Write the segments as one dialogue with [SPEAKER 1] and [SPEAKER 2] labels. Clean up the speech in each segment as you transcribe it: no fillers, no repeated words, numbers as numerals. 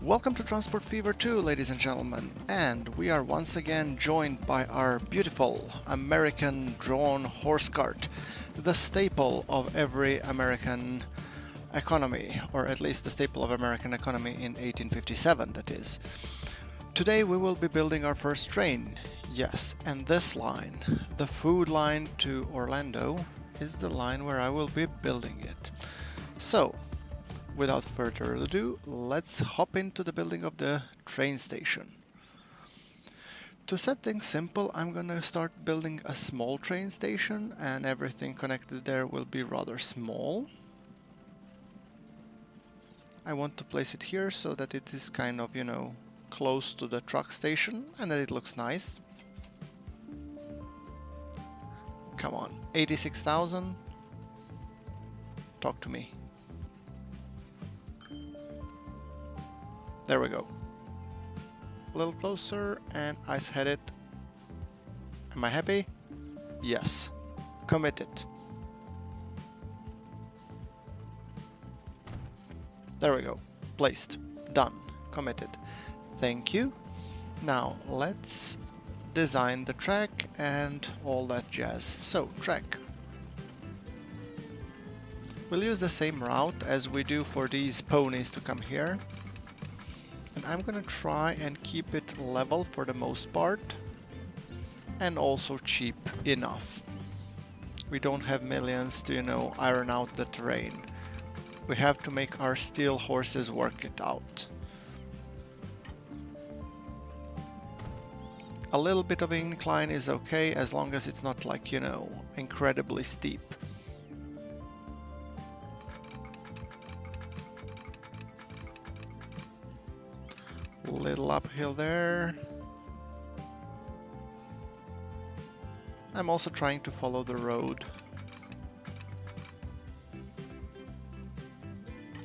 [SPEAKER 1] Welcome to Transport Fever 2, ladies and gentlemen, and we are once again joined by our beautiful American drawn horse cart, the staple of every American economy, or at least the staple of American economy in 1857, that is. Today we will be building our first train, yes, and this line, the food line to Orlando, is the line where I will be building it. So, without further ado, let's hop into the building of the train station. To set things simple, I'm gonna start building a small train station, and everything connected there will be rather small. I want to place it here so that it is kind of, close to the truck station and that it looks nice. Come on, 86,000. Talk to me. There we go. A little closer and ice head it. Am I happy? Yes. Committed. There we go. Placed. Done. Committed. Thank you. Now let's design the track and all that jazz. So, track. We'll use the same route as we do for these ponies to come here. And I'm gonna try and keep it level for the most part, and also cheap enough. We don't have millions to, iron out the terrain. We have to make our steel horses work it out. A little bit of incline is okay, as long as it's not like, incredibly steep. Little uphill there. I'm also trying to follow the road.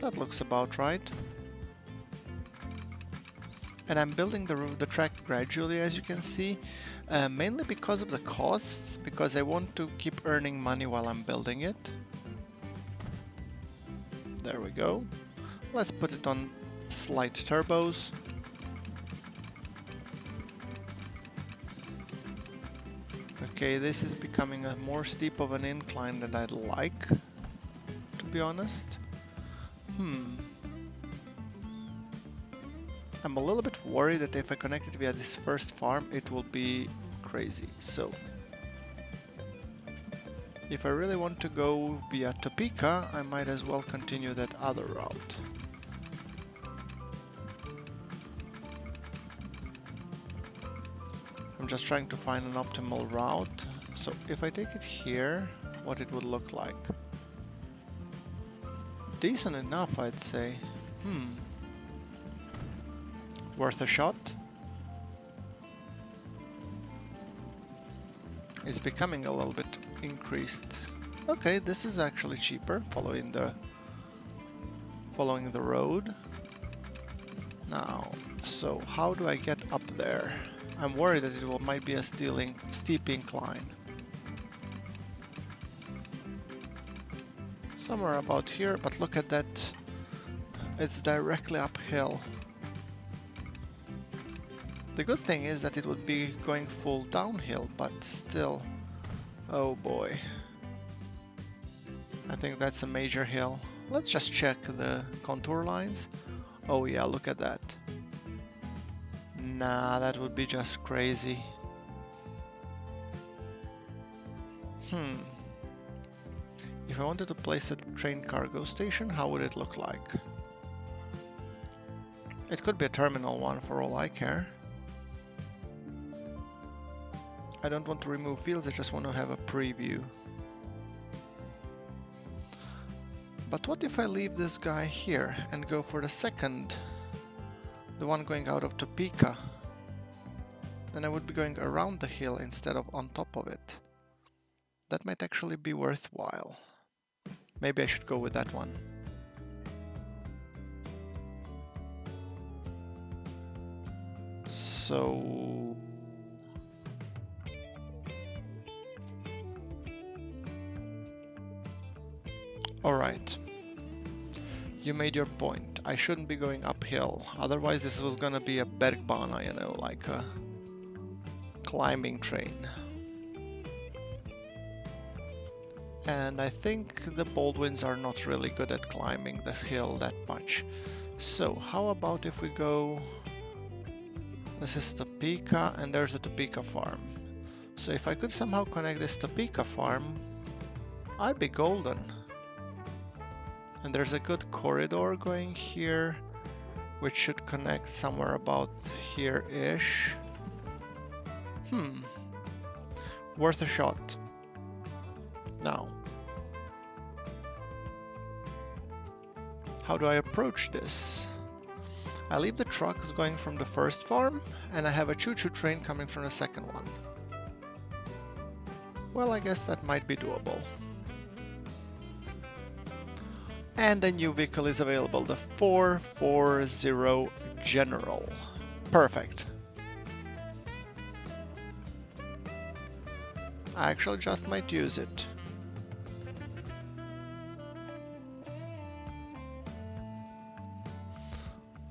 [SPEAKER 1] That looks about right. And I'm building the track gradually, as you can see, mainly because of the costs, because I want to keep earning money while I'm building it. There we go. Let's put it on slight turbos. Okay, this is becoming a more steep of an incline than I'd like, to be honest. I'm a little bit worried that if I connect it via this first farm, it will be crazy. So, if I really want to go via Topeka, I might as well continue that other route. I'm just trying to find an optimal route. So if I take it here, what it would look like. Decent enough, I'd say. Worth a shot. It's becoming a little bit increased. Okay, this is actually cheaper, following the road. Now, so how do I get up there? I'm worried that it might be a steep incline. Somewhere about here, but look at that. It's directly uphill. The good thing is that it would be going full downhill, but still. Oh boy. I think that's a major hill. Let's just check the contour lines. Oh yeah, look at that. Nah, that would be just crazy. If I wanted to place a train cargo station, how would it look like? It could be a terminal one for all I care. I don't want to remove fields, I just want to have a preview. But what if I leave this guy here and go for the second? The one going out of Topeka. Then I would be going around the hill instead of on top of it. That might actually be worthwhile. Maybe I should go with that one. So... Alright. You made your point. I shouldn't be going uphill. Otherwise this was gonna be a bergbana, you know, like a climbing train. And I think the Baldwins are not really good at climbing the hill that much. So how about if we go... This is Topeka, and there's a Topeka farm. So if I could somehow connect this Topeka farm, I'd be golden. And there's a good corridor going here, which should connect somewhere about here-ish. Worth a shot. Now, how do I approach this? I leave the trucks going from the first farm, and I have a choo-choo train coming from the second one. Well, I guess that might be doable. And a new vehicle is available, the 440 General. Perfect. I actually just might use it.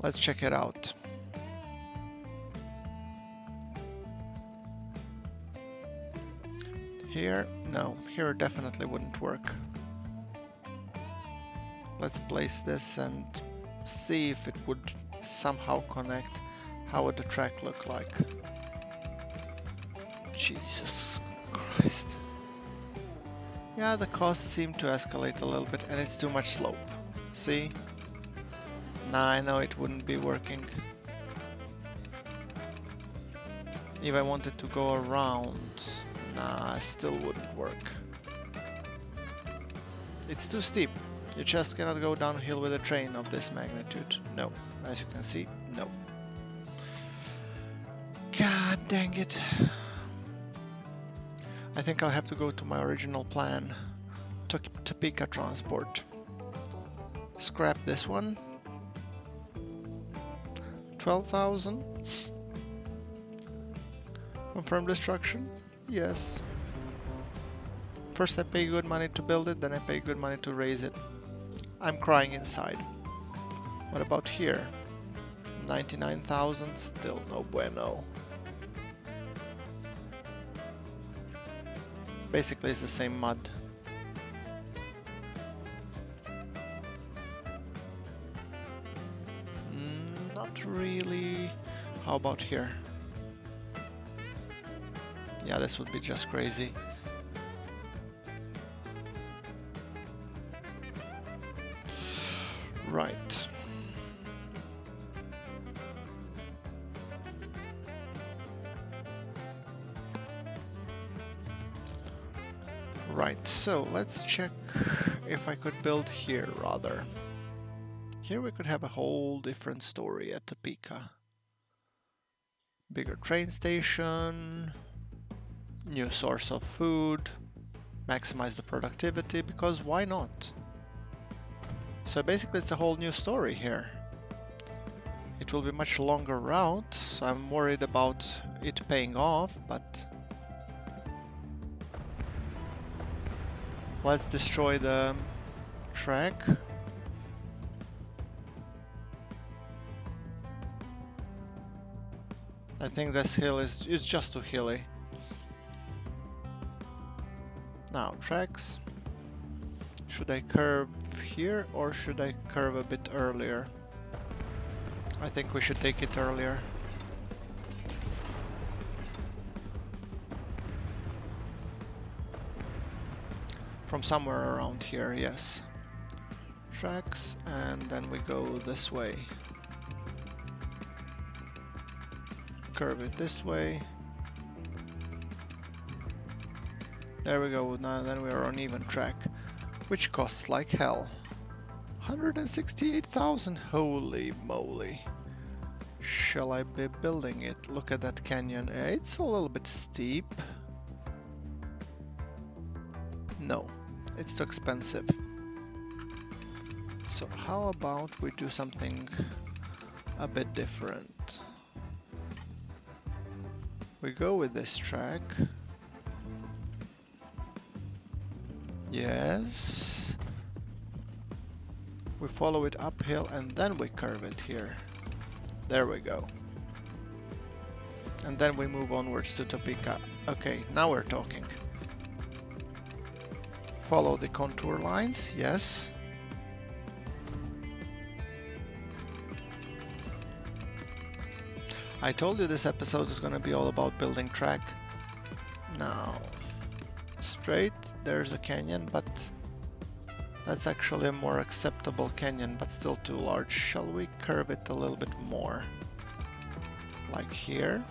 [SPEAKER 1] Let's check it out. Here? No, here definitely wouldn't work. Let's place this and see if it would somehow connect. How would the track look like? Jesus Christ. Yeah, the costs seem to escalate a little bit and it's too much slope. See? Nah, I know it wouldn't be working. If I wanted to go around, nah, still wouldn't work. It's too steep. You just cannot go downhill with a train of this magnitude. No. As you can see, no. God dang it. I think I'll have to go to my original plan. Topeka transport. Scrap this one. 12,000. Confirm destruction? Yes. First I pay good money to build it, then I pay good money to raise it. I'm crying inside. What about here? 99,000, still no bueno. Basically it's the same mud. Not really. How about here? Yeah, this would be just crazy. Right. Right, so let's check if I could build here rather. Here we could have a whole different story at Topeka. Bigger train station, new source of food, maximize the productivity, because why not? So basically it's a whole new story here. It will be much longer route, so I'm worried about it paying off, but let's destroy the track. I think this hill is just too hilly. Now, tracks. Should I curve here or should I curve a bit earlier? I think we should take it earlier. From somewhere around here, yes. Tracks, and then we go this way. Curve it this way. There we go, now then we are on even track. Which costs like hell. 168,000, holy moly. Shall I be building it? Look at that canyon. It's a little bit steep. No, it's too expensive. So how about we do something a bit different? We go with this track. Yes. We follow it uphill and then we curve it here. There we go. And then we move onwards to Topeka. Okay, now we're talking. Follow the contour lines, yes. I told you this episode is gonna be all about building track. Now, straight, there's a canyon, but that's actually a more acceptable canyon, but still too large. Shall we curve it a little bit more? Like here.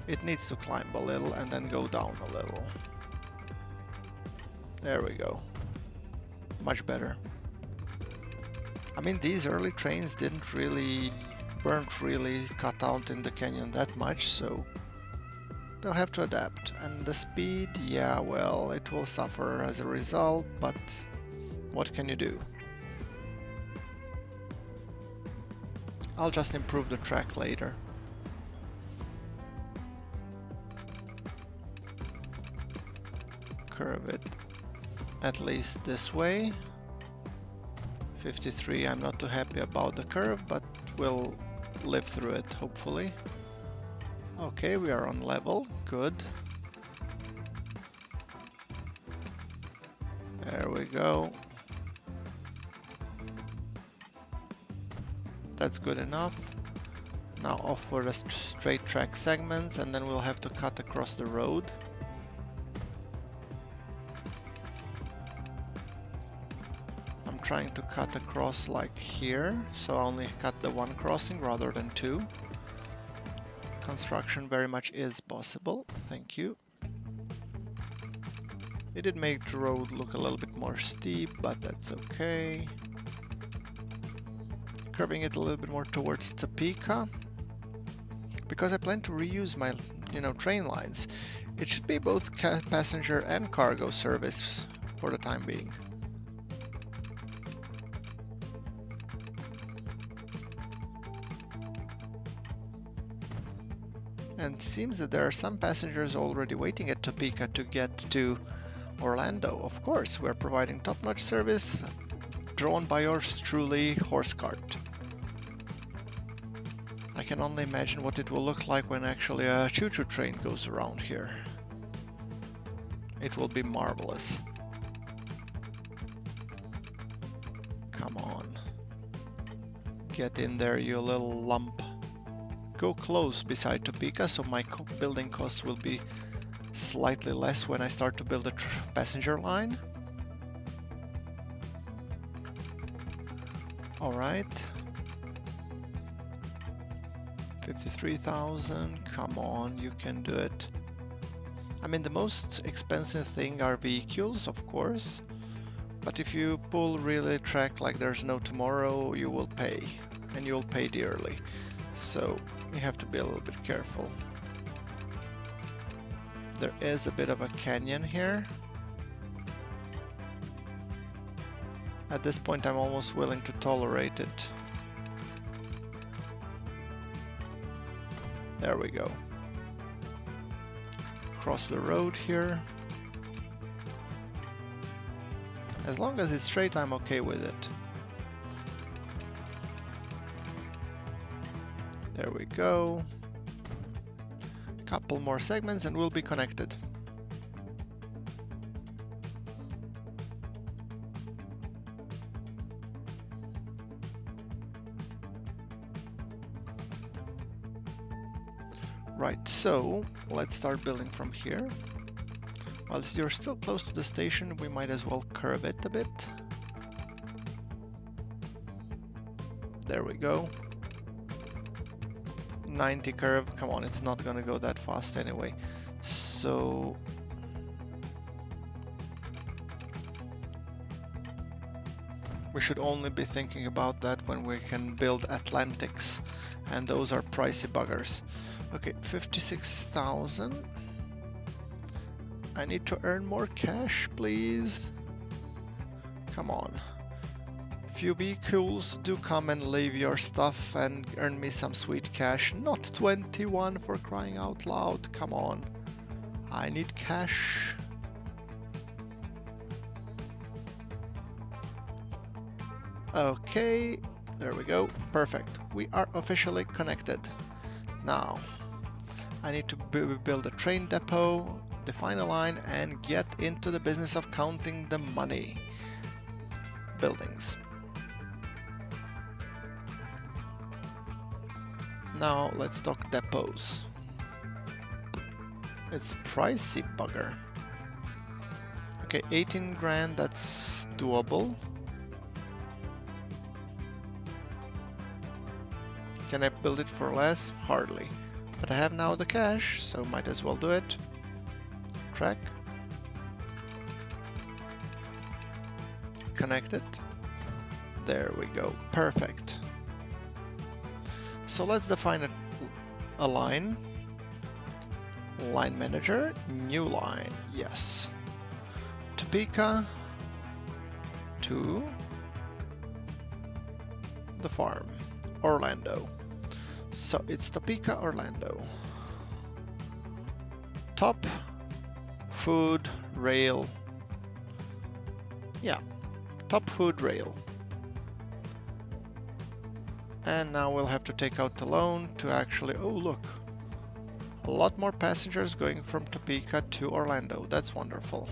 [SPEAKER 1] It needs to climb a little and then go down a little. There we go. Much better. I mean, these early trains weren't really cut out in the canyon that much, so they'll have to adapt. And the speed, yeah, well, it will suffer as a result, but what can you do? I'll just improve the track later. Curve it at least this way. 53, I'm not too happy about the curve, but we'll live through it, hopefully. Okay, we are on level, good. There we go. That's good enough. Now off for the straight track segments, and then we'll have to cut across the road. I'm trying to cut across like here, so I only cut the one crossing rather than two. Construction very much is possible, thank you. It did make the road look a little bit more steep, but that's okay. Curving it a little bit more towards Topeka, because I plan to reuse my, train lines. It should be both passenger and cargo service for the time being. And it seems that there are some passengers already waiting at Topeka to get to Orlando. Of course, we're providing top-notch service, drawn by yours truly, horse cart. I can only imagine what it will look like when actually a choo-choo train goes around here. It will be marvelous. Come on. Get in there, you little lump. Go close beside Topeka, so my building costs will be slightly less when I start to build a passenger line. Alright. 53,000, come on, you can do it. I mean, the most expensive thing are vehicles, of course, but if you pull really track like there's no tomorrow, you will pay, and you'll pay dearly. So you have to be a little bit careful. There is a bit of a canyon here. At this point I'm almost willing to tolerate it. There we go. Cross the road here. As long as it's straight, I'm okay with it. There we go. Couple more segments and we'll be connected. Right, so let's start building from here. While you're still close to the station, we might as well curve it a bit. There we go. 90 curve, come on, it's not gonna go that fast anyway. So we should only be thinking about that when we can build Atlantics, and those are pricey buggers. Okay, 56,000. I need to earn more cash, please. Come on. Few vehicles, do come and leave your stuff and earn me some sweet cash. Not 21 for crying out loud, come on. I need cash. Okay, there we go. Perfect. We are officially connected. Now, I need to build a train depot, define a line, and get into the business of counting the money. Buildings. Now, let's talk depots. It's pricey, bugger. Okay, 18 grand, that's doable. Can I build it for less? Hardly. But I have now the cash, so might as well do it. Track. Connect it. There we go. Perfect. So let's define a line. Line manager, new line, yes. Topeka to the farm, Orlando. So it's Topeka, Orlando. Top, food, rail. Yeah, top, food, rail. And now we'll have to take out the loan to actually, oh look, a lot more passengers going from Topeka to Orlando. That's wonderful.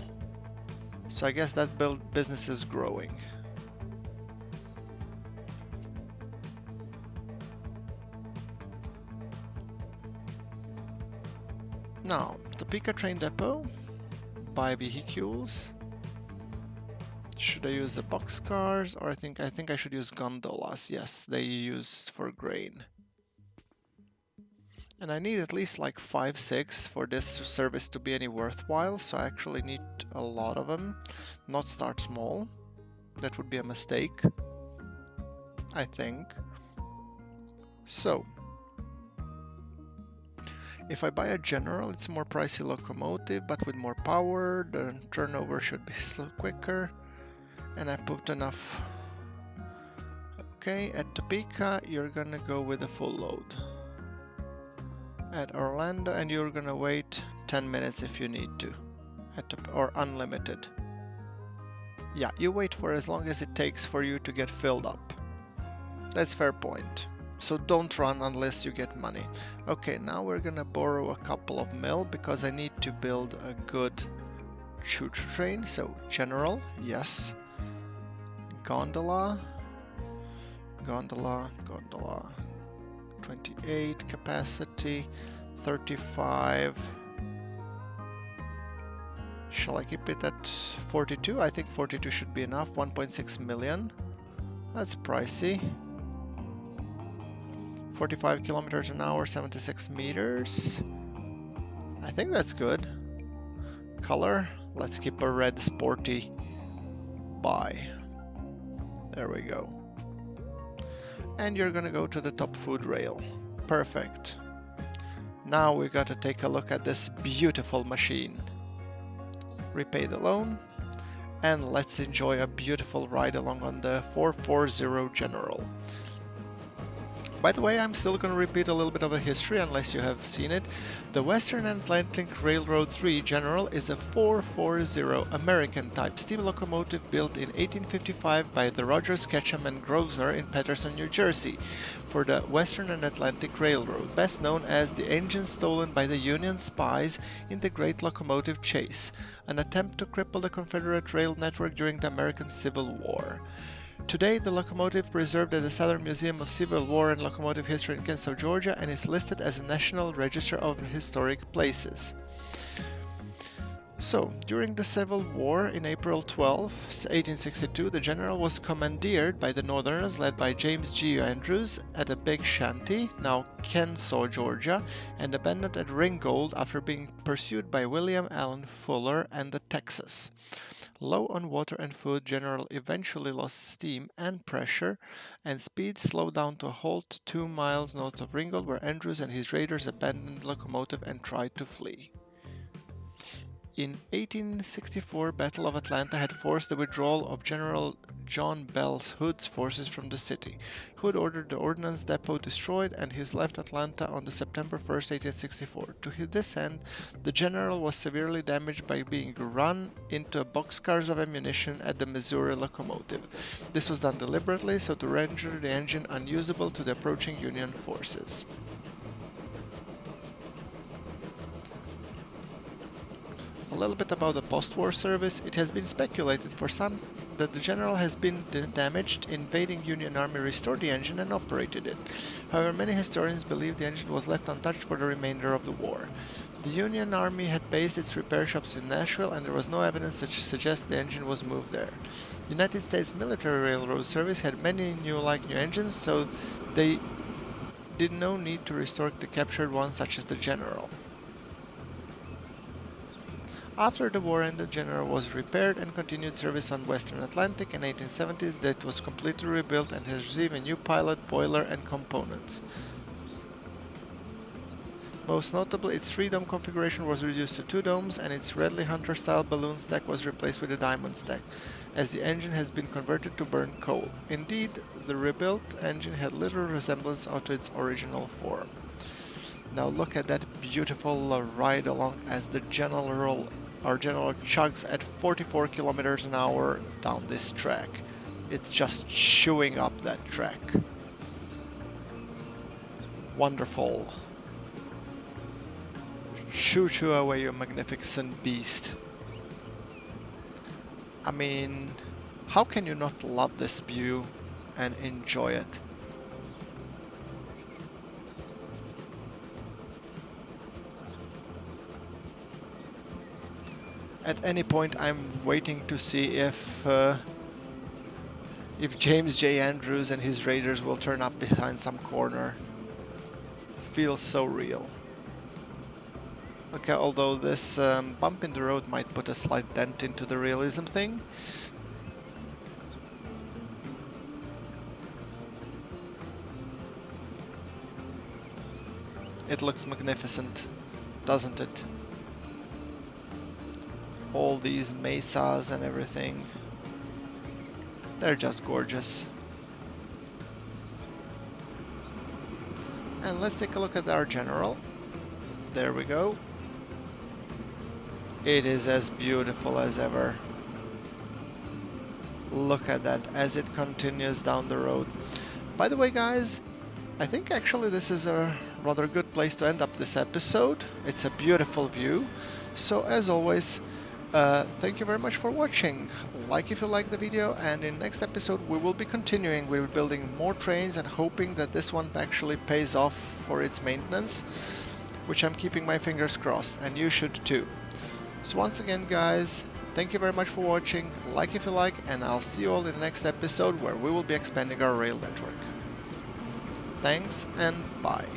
[SPEAKER 1] So I guess that business is growing. Now, Topeka train depot, buy vehicles. Should I use the boxcars, or I think I should use gondolas. Yes, they used for grain. And I need at least like 5, 6 for this service to be any worthwhile, so I actually need a lot of them, not start small. That would be a mistake, I think. So, if I buy a general, it's a more pricey locomotive, but with more power, the turnover should be quicker, and I put enough. Okay, at Topeka, you're gonna go with a full load. At Orlando, and you're gonna wait 10 minutes if you need to, or unlimited. Yeah, you wait for as long as it takes for you to get filled up. That's fair point. So don't run unless you get money. Okay, now we're gonna borrow a couple of mil because I need to build a good choo-choo train. So general, yes. Gondola, gondola, gondola. 28 capacity, 35. Shall I keep it at 42? I think 42 should be enough. 1.6 million. That's pricey. 45 kilometers an hour, 76 meters. I think that's good. Color, let's keep a red sporty. Buy. There we go. And you're gonna go to the top food rail. Perfect. Now we gotta take a look at this beautiful machine. Repay the loan, and let's enjoy a beautiful ride along on the 440 General. By the way, I'm still going to repeat a little bit of a history unless you have seen it. The Western Atlantic Railroad 3 General is a 440 American type steam locomotive built in 1855 by the Rogers, Ketchum and Grosvenor in Paterson, New Jersey for the Western and Atlantic Railroad, best known as the engine stolen by the Union spies in the Great Locomotive Chase, an attempt to cripple the Confederate rail network during the American Civil War. Today, the locomotive preserved at the Southern Museum of Civil War and Locomotive History in Kennesaw, Georgia, and is listed as a National Register of Historic Places. So, during the Civil War, in April 12, 1862, the general was commandeered by the Northerners led by James G. Andrews at a big shanty, now Kennesaw, Georgia, and abandoned at Ringgold after being pursued by William Allen Fuller and the Texas. Low on water and food, General eventually lost steam and pressure, and speed slowed down to a halt 2 miles north of Ringgold, where Andrews and his raiders abandoned the locomotive and tried to flee. in 1864, Battle of Atlanta had forced the withdrawal of General John Bell Hood's forces from the city. Hood ordered the ordnance depot destroyed and he left Atlanta on the September 1st, 1864. To this end, the general was severely damaged by being run into boxcars of ammunition at the Missouri Locomotive. This was done deliberately so to render the engine unusable to the approaching Union forces. A little bit about the post-war service. It has been speculated for some that the general has been damaged. Invading Union Army restored the engine and operated it. However, many historians believe the engine was left untouched for the remainder of the war. The Union Army had based its repair shops in Nashville and there was no evidence to suggest the engine was moved there. The United States Military Railroad Service had many new engines, so they did no need to restore the captured ones such as the general. After the war ended, the General was repaired and continued service on Western Atlantic. In 1870s, that was completely rebuilt and has received a new pilot, boiler and components. Most notably, its 3-dome configuration was reduced to 2 domes and its Redley Hunter-style balloon stack was replaced with a diamond stack, as the engine has been converted to burn coal. Indeed, the rebuilt engine had little resemblance to its original form. Now look at that beautiful ride along as the general chugs at 44 kilometers an hour down this track. It's just chewing up that track. Wonderful. Choo-choo away, you magnificent beast. I mean, how can you not love this view and enjoy it? At any point, I'm waiting to see if James J. Andrews and his raiders will turn up behind some corner. Feels so real. Okay, although this bump in the road might put a slight dent into the realism thing. It looks magnificent, doesn't it? All these mesas and everything. They're just gorgeous. And let's take a look at our general. There we go. It is as beautiful as ever. Look at that as it continues down the road. By the way, guys, I think actually this is a rather good place to end up this episode. It's a beautiful view. So as always, thank you very much for watching. Like if you like the video, and in next episode we will be continuing with building more trains and hoping that this one actually pays off for its maintenance, which I'm keeping my fingers crossed, and you should too. So once again, guys, thank you very much for watching. Like if you like, and I'll see you all in the next episode where we will be expanding our rail network. Thanks and bye.